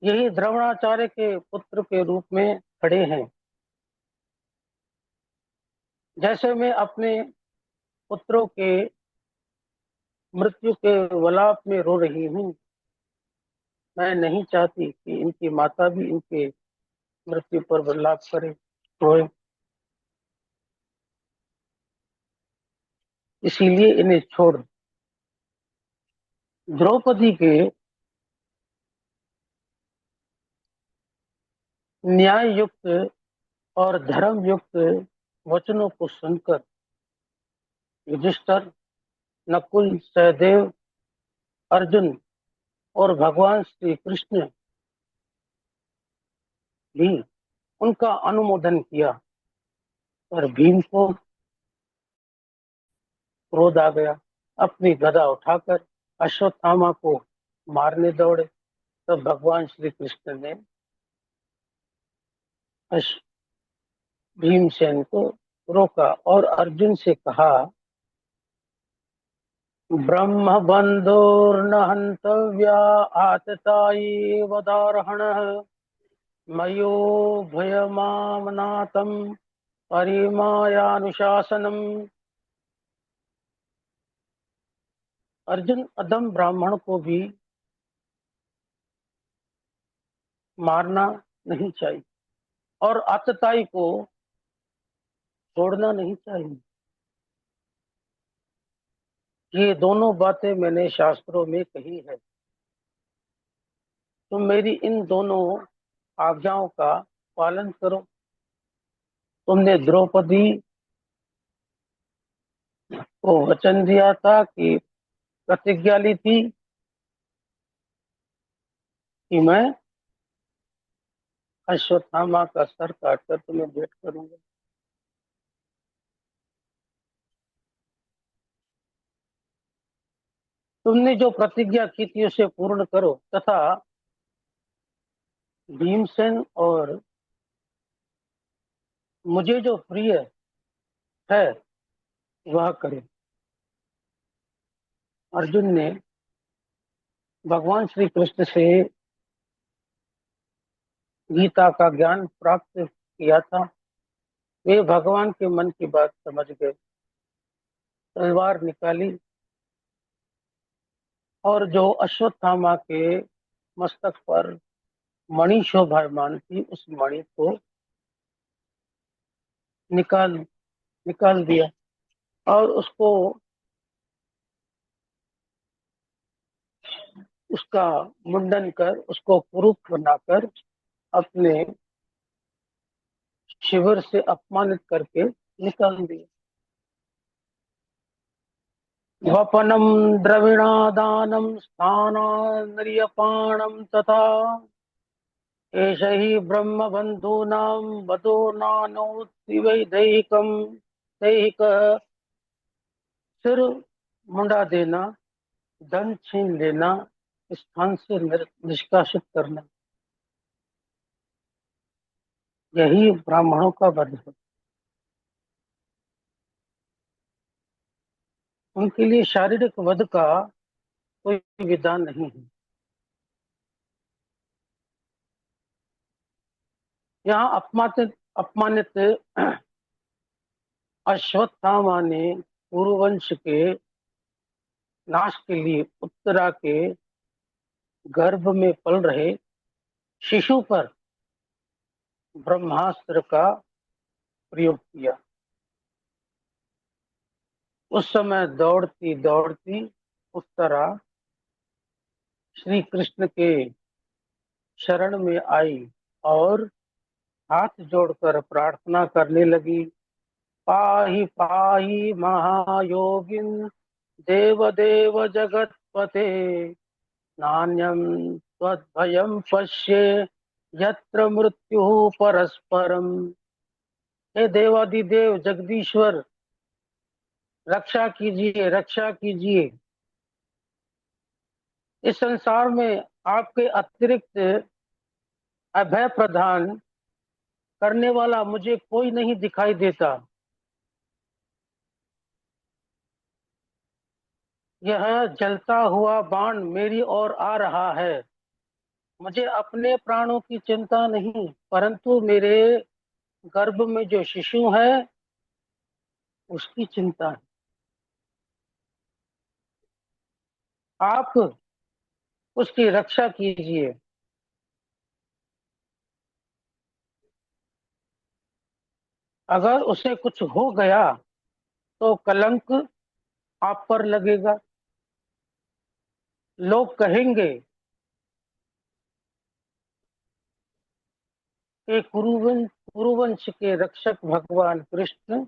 यही द्रोणाचार्य के पुत्र के रूप में खड़े हैं। जैसे मैं अपने पुत्रों के मृत्यु के विलाप में रो रही हूँ, मैं नहीं चाहती कि इनकी माता भी इनके मृत्यु पर विलाप करे, रोए। इसीलिए इन्हें छोड़। द्रौपदी के न्याय युक्त और धर्म युक्त वचनों को सुनकर युधिष्ठिर, नकुल, सहदेव, अर्जुन और भगवान श्री कृष्ण भी उनका अनुमोदन किया। पर भीम को क्रोध आ गया। अपनी गदा उठाकर अश्वत्थामा को मारने दौड़े। तब भगवान श्री कृष्ण ने भीमसेन को रोका और अर्जुन से कहा, ब्रह्म बंधुर्न हन्तव्या आततायी वदार्हणः, मयो भयमामनातं परिमायानुशासनम्। अर्जुन, अधम ब्राह्मण को भी मारना नहीं चाहिए और आतताई को छोड़ना नहीं चाहिए। ये दोनों बातें मैंने शास्त्रों में कही है। तुम मेरी इन दोनों आज्ञाओं का पालन करो। तुमने द्रौपदी को वचन दिया था कि प्रतिज्ञा ली थी कि मैं अश्वत्थामा का सर काटकर तुम्हें भेंट करूंगा। तुमने जो प्रतिज्ञा की थी उसे पूर्ण करो तथा भीमसेन और मुझे जो प्रिय है वह करो। अर्जुन ने भगवान श्री कृष्ण से गीता का ज्ञान प्राप्त किया था। वे भगवान के मन की बात समझ गए। तलवार निकाली और जो अश्वत्थामा के मस्तक पर मणि शोभायमान थी उस मणि को निकाल निकाल दिया और उसका मुंडन कर उसको कुरूप बनाकर अपने शिविर से अपमानित करके निकाल दिया। वपनम द्रविणादानम स्थानान्रियपाणम तथा एष हि ब्रह्म बंधूनां वधो नानोत्ति वै दैहिक। सिर मुंडा देना, धन छीन लेना, स्थान से निष्कासित करना, यही ब्राह्मणों का वध है। उनके लिए शारीरिक वध का कोई विधान नहीं है। यहाँ अपमानित अश्वत्थामा ने कुरुवंश के नाश के लिए उत्तरा के गर्भ में पल रहे शिशु पर ब्रह्मास्त्र का प्रयोग किया। उस समय दौड़ती दौड़ती उत्तरा श्री कृष्ण के शरण में आई और हाथ जोड़कर प्रार्थना करने लगी। पाहि पाहि महायोगिन देव देव जगतपते, नान्यं त्वद्भयं पश्ये यत्र मृत्युः परस्परम। हे देवादिदेव जगदीश्वर, रक्षा कीजिए, रक्षा कीजिए। इस संसार में आपके अतिरिक्त अभय प्रदान करने वाला मुझे कोई नहीं दिखाई देता। यह जलता हुआ बाण मेरी ओर आ रहा है। मुझे अपने प्राणों की चिंता नहीं, परंतु मेरे गर्भ में जो शिशु है उसकी चिंता है। आप उसकी रक्षा कीजिए। अगर उसे कुछ हो गया तो कलंक आप पर लगेगा। लोग कहेंगे कि कुरुवंश के रक्षक भगवान कृष्ण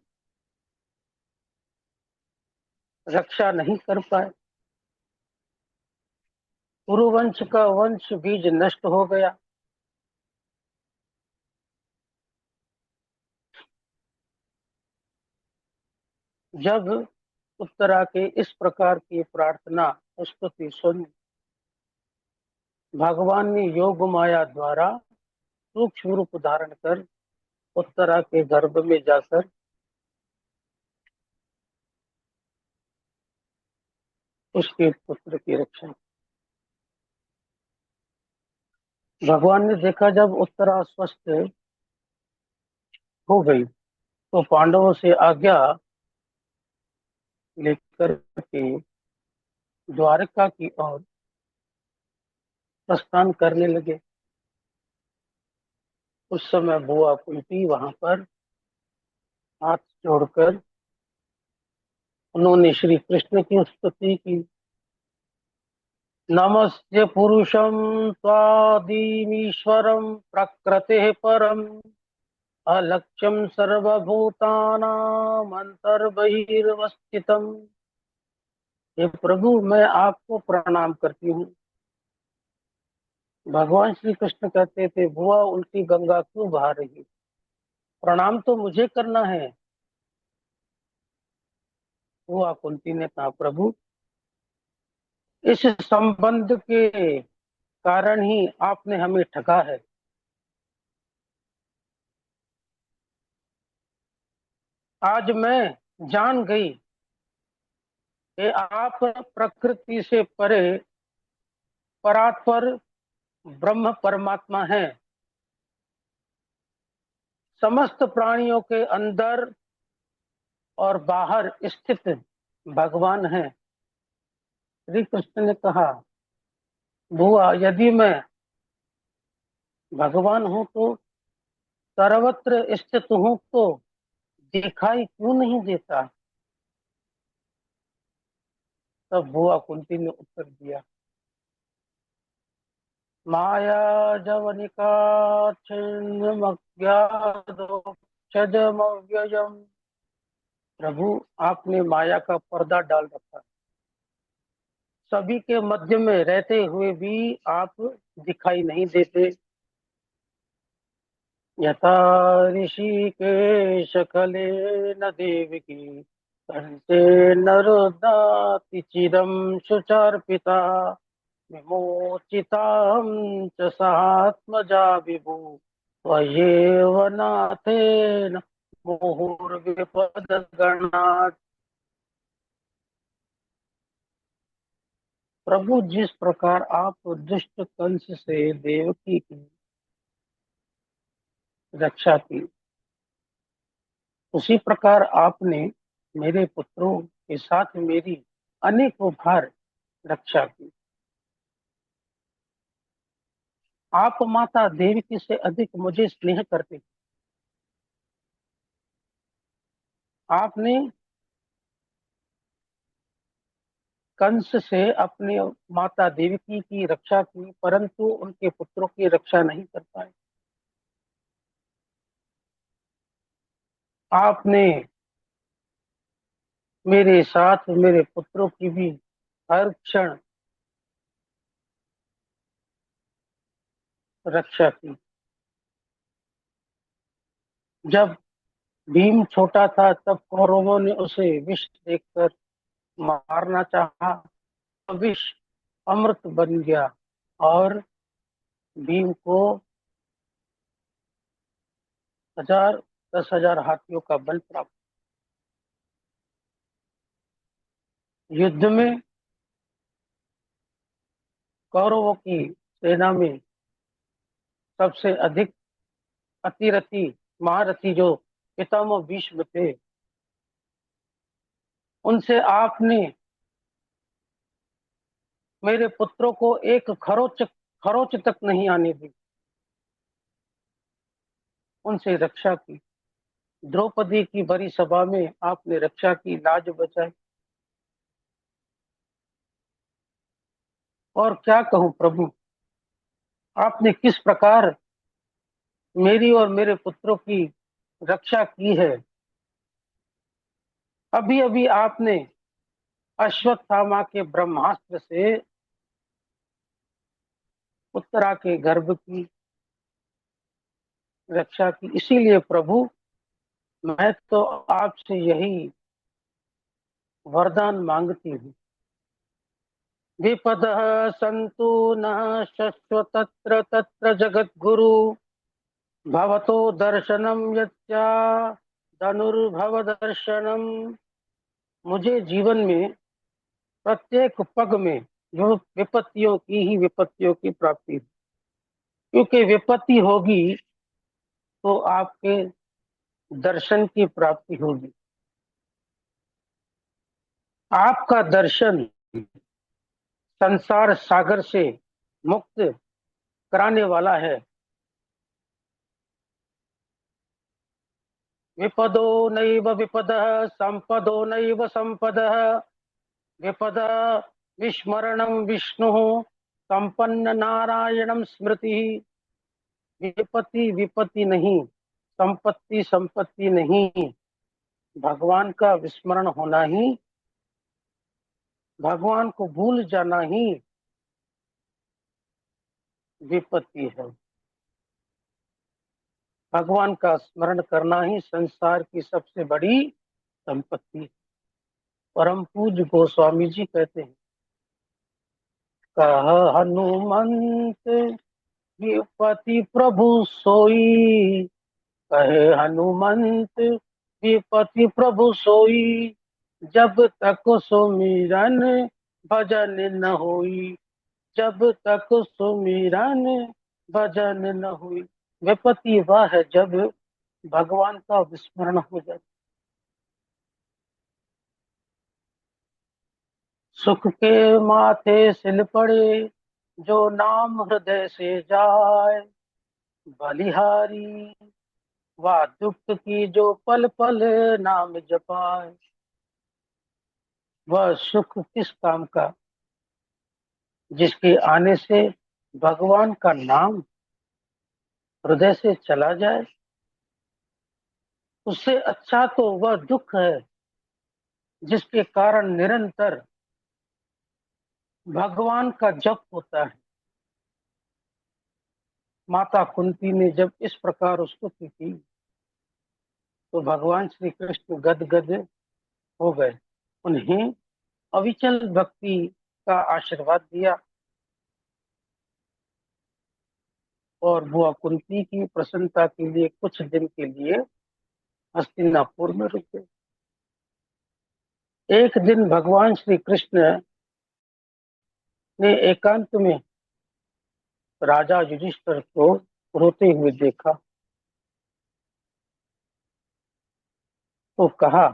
रक्षा नहीं कर पाए। कुरुवंश का वंश बीज नष्ट हो गया। जब उत्तरा के इस प्रकार की प्रार्थना स्तुति सुन भगवान ने योग माया द्वारा सूक्ष्म रूप धारण कर उत्तरा के गर्भ में जाकर उसके पुत्र की रक्षा। भगवान ने देखा जब उत्तरा स्वस्थ हो गई तो पांडवों से आज्ञा लेकर के द्वारका की ओर प्रस्थान करने लगे। उस समय बुआ कुंती वहां पर हाथ जोड़कर उन्होंने श्री कृष्ण की स्तुति की। नमस्ते पुरुषं त्वादिमीश्वरं प्रकृतेः परम् अलक्ष्यं सर्वभूतानां अंतर्बहिर्वस्थितम्। हे प्रभु, मैं आपको प्रणाम करती हूँ। भगवान श्री कृष्ण कहते थे, बुआ उल्टी गंगा क्यों बहा रही? प्रणाम तो मुझे करना है। बुआ कुंती ने कहा, प्रभु इस संबंध के कारण ही आपने हमें ठगा है। आज मैं जान गई कि आप प्रकृति से परे परात्पर ब्रह्म परमात्मा हैं। समस्त प्राणियों के अंदर और बाहर स्थित भगवान है। श्री कृष्ण ने कहा, बुआ यदि मैं भगवान हूं तो सर्वत्र स्थित हूं तो दिखाई क्यों नहीं देता? तब बुआ कुंती ने उत्तर दिया, माया जवनिका छिन्नमज्ञादोक्षजमव्ययम्। प्रभु आपने माया का पर्दा डाल रखा। सभी के मध्य में रहते हुए भी आप दिखाई नहीं देते। यथा ऋषिकेश खलेन देवकी कंसे नरोदाति चिरं सुचार्पिता विमोचिताहं च सहात्मजा विभु त्वयैव नाथेन मुहुर्विपदगणात्। प्रभु जिस प्रकार आप दुष्ट कंस से देवकी की रक्षा की, उसी प्रकार आपने मेरे पुत्रों के साथ मेरी अनेकों बार रक्षा की। आप माता देवकी से अधिक मुझे स्नेह करते। आपने कंस से अपने माता देवकी की रक्षा की, परंतु उनके पुत्रों की रक्षा नहीं कर पाए। आपने मेरे साथ मेरे पुत्रों की भी हर क्षण रक्षा की। जब भीम छोटा था तब कौरवों ने उसे विष देकर मारना चाहा, तो विष अमृत बन गया और भीम को 10,000 हाथियों का बल प्राप्त। युद्ध में कौरवों की सेना में सबसे अधिक अतिरथी महारथी जो पितामह भीष्म थे, उनसे आपने मेरे पुत्रों को एक खरोच तक नहीं आने दी, उनसे रक्षा की। द्रौपदी की बड़ी सभा में आपने रक्षा की, लाज बचाई। और क्या कहूं प्रभु, आपने किस प्रकार मेरी और मेरे पुत्रों की रक्षा की है। अभी अभी आपने अश्वत्थामा के ब्रह्मास्त्र से उत्तरा के गर्भ की रक्षा की। इसीलिए प्रभु, मैं तो आपसे यही वरदान मांगती हूँ। विपदः सन्तु नः शश्वतत्र तत्र जगद्गुरु, भवतो दर्शनम यच्चा धनुर्भव दर्शनम। मुझे जीवन में प्रत्येक पग में जो विपत्तियों की प्राप्ति है, क्योंकि विपत्ति होगी तो आपके दर्शन की प्राप्ति होगी। आपका दर्शन संसार सागर से मुक्त कराने वाला है। विपदो नैव विपदः संपदो नैव संपदः, विपद विस्मरणं विष्णुः संपन्न नारायणं स्मृति। विपत्ति विपत्ति नहीं, संपत्ति संपत्ति नहीं, भगवान का विस्मरण होना ही, भगवान को भूल जाना ही विपत्ति है। भगवान का स्मरण करना ही संसार की सबसे बड़ी संपत्ति है। परम पूज्य गोस्वामी जी कहते हैं, कह हनुमंत विपति प्रभु सोई, कहे हनुमंत विपति प्रभु सोई, जब तक सुमिरन भजन न होई, जब तक सुमिरन भजन न हुई। विपत्ति वह है जब भगवान का विस्मरण हो जाए। सुख के माथे सिल पड़े जो नाम हृदय से जाए, बलिहारी वह दुख की जो पल पल नाम जपाए। वह सुख किस काम का, जिसके आने से भगवान का नाम हृदय से चला जाए। उससे अच्छा तो वह दुख है जिसके कारण निरंतर भगवान का जप होता है। माता कुंती ने जब इस प्रकार उसको की तो भगवान श्री कृष्ण गदगद हो गए। उन्हें अविचल भक्ति का आशीर्वाद दिया और बुआ कुंती की प्रसन्नता के लिए कुछ दिन के लिए हस्तिनापुर में रुके। एक दिन भगवान श्री कृष्ण ने एकांत में राजा युधिष्ठिर को रोते हुए देखा तो कहा,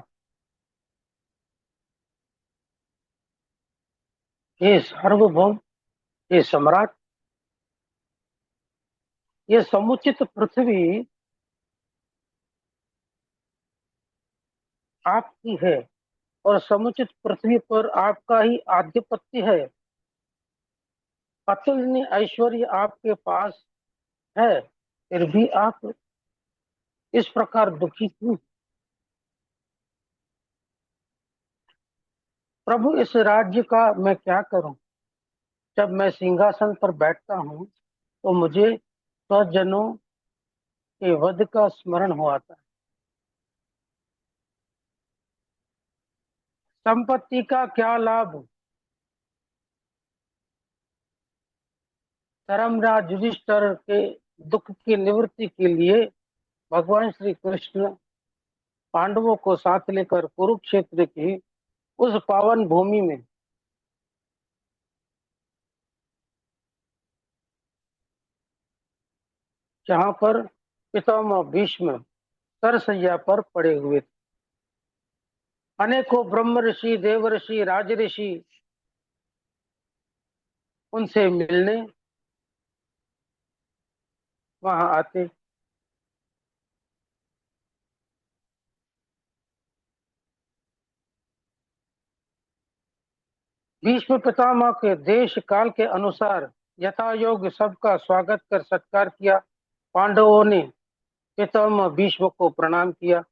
हे सार्वभौम, हे सम्राट, ये समुचित पृथ्वी आपकी है और समुचित पृथ्वी पर आपका ही आधिपत्य है। अतुलनीय ऐश्वर्य आपके पास है, फिर भी आप इस प्रकार दुखी क्यों? प्रभु, इस राज्य का मैं क्या करूं? जब मैं सिंहासन पर बैठता हूं तो मुझे स्वजनों के वध का स्मरण हो आता है। संपत्ति का क्या लाभ? धर्मराज युधिष्ठिर के दुख की निवृत्ति के लिए भगवान श्री कृष्ण पांडवों को साथ लेकर कुरुक्षेत्र की उस पावन भूमि में जहां पर पितामह भीष्म सरसैया पर पड़े हुए थे, अनेकों ब्रह्म ऋषि, देव ऋषि, राज ऋषि उनसे मिलने वहां आते। भीष्म पितामह के देश काल के अनुसार यथा योग्य सबका स्वागत कर सत्कार किया। पांडवों ने पितामह भीष्म को प्रणाम किया।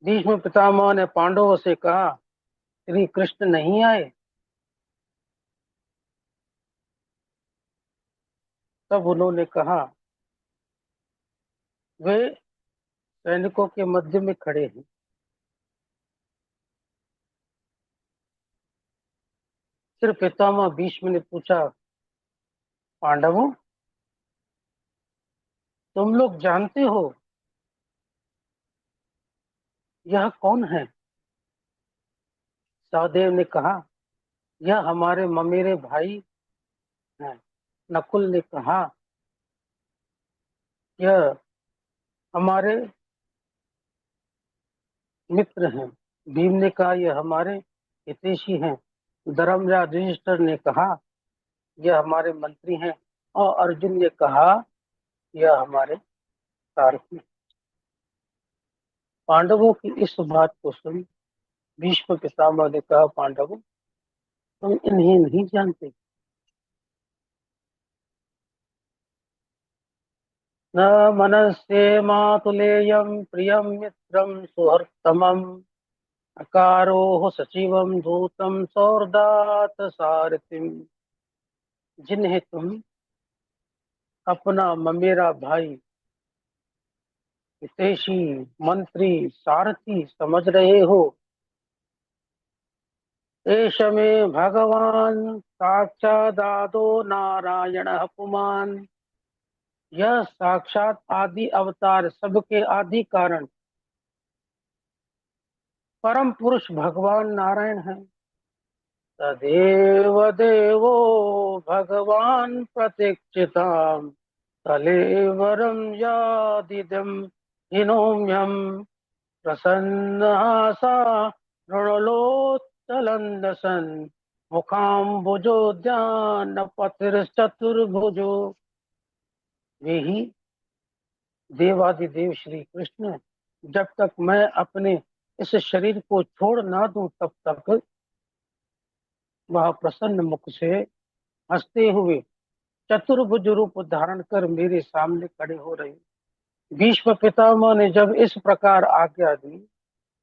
भीष्म पितामह ने पांडवों से कहा, श्री कृष्ण नहीं आए? तब उन्होंने कहा, वे सैनिकों के मध्य में खड़े हैं। फिर पितामह भीष्म ने पूछा, पांडवों, तुम लोग जानते हो यह कौन है? सहदेव ने कहा, यह हमारे ममेरे भाई हैं। नकुल ने कहा, यह हमारे मित्र हैं। भीम ने कहा, यह हमारे हितैषी हैं। धर्मराज युधिष्ठिर ने कहा, यह हमारे मंत्री हैं। और अर्जुन ने कहा, यह हमारे सारथी। पांडवों की इस बात को सुन भीष्म पितामह ने कहा, पांडवों, तुम इन्हें नहीं जानते। न मनस्ये मातुलेयं प्रियं मित्रं सुहृत्तमम् अकारोह सचिवं दूतं सौर्दात सारथिम। जिन्हें तुम अपना ममेरा भाई, हितैषी, मंत्री, सारथी समझ रहे हो, एष मे भगवान साक्षादादो नारायण पुमान। यह साक्षात आदि अवतार, सबके आदि कारण परम पुरुष भगवान नारायण है। तदेव देवो भगवान प्रतीक्षिताम् तलेवरं यादिदं हिनोम्यं प्रसन्नः ऋणलोत्तलन्दसन् मुखाम्बुजोद्यानपतिश्चतुर्भुजो। वे ही देवादिदेव श्री कृष्ण, जब तक मैं अपने इस शरीर को छोड़ ना दूं तब तक वह प्रसन्न मुख से हंसते हुए चतुर्भुज रूप धारण कर मेरे सामने खड़े हो रहे। भीष्म पितामह ने जब इस प्रकार आज्ञा दी,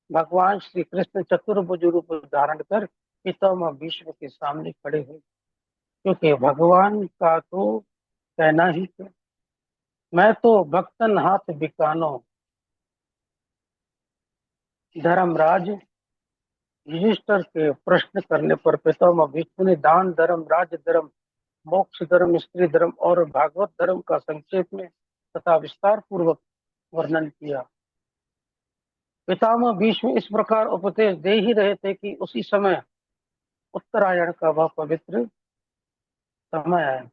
भगवान श्री कृष्ण चतुर्भुज रूप धारण कर पितामह भीष्म के सामने खड़े हुए। क्योंकि भगवान का तो कहना ही क्या, मैं तो भक्तन हाथ बिकानो। धर्मराज युधिष्ठिर के प्रश्न करने पर पितामह भीष्म ने दान धर्म, राज धर्म, मोक्ष धर्म, स्त्री धर्म और भागवत धर्म का संक्षेप में तथा विस्तार पूर्वक वर्णन किया। पितामह भीष्म इस प्रकार उपदेश दे ही रहे थे कि उसी समय उत्तरायण का वह पवित्र समय आया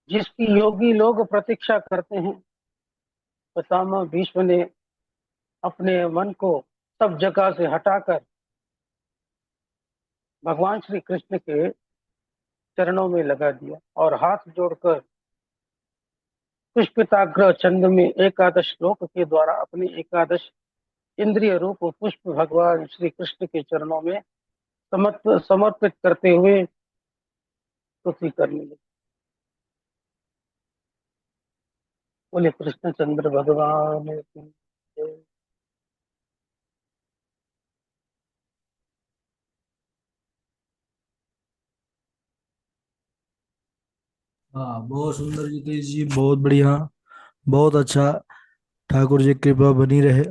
जिसकी योगी लोग प्रतीक्षा करते हैं। पितामह भीष्म ने अपने मन को सब जगह से हटाकर भगवान श्री कृष्ण के चरणों में लगा दिया और हाथ जोड़कर पुष्पिताग्र छंद में एकादश श्लोक के द्वारा अपने एकादश इंद्रिय रूप पुष्प भगवान श्री कृष्ण के चरणों में समर्पित करते हुए स्तुति करने लगे। बोले कृष्णचंद्र भगवान की जय। हाँ, बहुत सुंदर जितेश जी, बहुत बढ़िया, बहुत अच्छा। ठाकुर जी की कृपा बनी रहे।